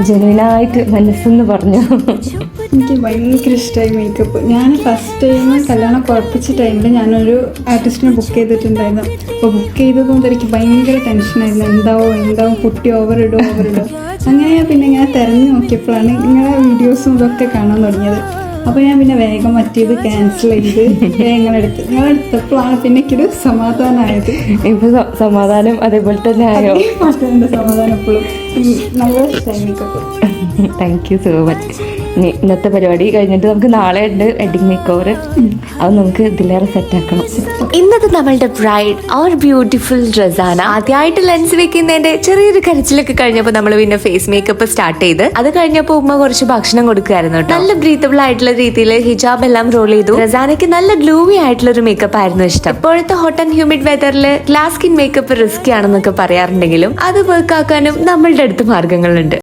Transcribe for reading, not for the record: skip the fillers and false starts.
ജെനുവിനായിട്ട് മനസ്സെന്ന് പറഞ്ഞു. എനിക്ക് ഭയങ്കര ഇഷ്ടമായി മേക്കപ്പ്. ഞാൻ ഫസ്റ്റ് ടൈം കല്യാണം ഉറപ്പിച്ച ടൈമിൽ ഞാനൊരു ആർട്ടിസ്റ്റിനെ ബുക്ക് ചെയ്തിട്ടുണ്ടായിരുന്നു. അപ്പോൾ ബുക്ക് ചെയ്തത് കൊണ്ട് എനിക്ക് ഭയങ്കര ടെൻഷനായിരുന്നു. എന്താവും കുട്ടി ഓവറിടും. അങ്ങനെ പിന്നെ ഇങ്ങനെ തിരഞ്ഞു നോക്കിയപ്പോഴാണ് ഇങ്ങനെ വീഡിയോസും ഇതൊക്കെ കാണാൻ തുടങ്ങിയത്. അപ്പോൾ ഞാൻ പിന്നെ വേഗം മറ്റേത് ക്യാൻസൽ ചെയ്ത് നിങ്ങളെടുത്തപ്പോഴാണ് പിന്നെ എനിക്കൊരു സമാധാനമായത്. ഇപ്പൊ സമാധാനം അതേപോലെ തന്നെ ആയോ? മാറ്റേണ്ട സമാധാനം എപ്പോഴും നല്ല ഇഷ്ടമായി makeup. Thank you so much. ഇന്നത്തെ പരിപാടി കഴിഞ്ഞിട്ട് നമുക്ക് നാളെ ഉണ്ട് വെഡിങ് മേക്ക് ഓവർ. അത് നമുക്ക് ഇതിലേറെ സെറ്റാക്കണം. ഇന്നത്തെ നമ്മളുടെ ബ്രൈഡ് ഓർ ബ്യൂട്ടിഫുൾ റസാന ആദ്യമായിട്ട് ലെൻസ് വെക്കുന്നതിന്റെ ചെറിയൊരു കരച്ചിലൊക്കെ കഴിഞ്ഞപ്പോൾ നമ്മൾ പിന്നെ ഫേസ് മേക്കപ്പ് സ്റ്റാർട്ട് ചെയ്ത് അത് കഴിഞ്ഞപ്പോൾ ഉമ്മ കുറച്ച് ഭക്ഷണം കൊടുക്കുമായിരുന്നു. നല്ല ബ്രീത്തബിൾ ആയിട്ടുള്ള രീതിയിൽ ഹിജാബ് എല്ലാം റോൾ ചെയ്തു. റസാനയ്ക്ക് നല്ല ഗ്ലൂവി ആയിട്ടുള്ള ഒരു മേക്കപ്പ് ആയിരുന്നു ഇഷ്ടം. ഇപ്പോഴത്തെ ഹോട്ട് ആൻഡ് ഹ്യൂമിഡ് വെതറിൽ ഗ്ലാസ് സ്കിൻ മേക്കപ്പ് റിസ്കി ആണെന്നൊക്കെ പറയാറുണ്ടെങ്കിലും അത് വർക്ക് ആക്കാനും നമ്മളുടെ അടുത്ത് മാർഗങ്ങളുണ്ട്.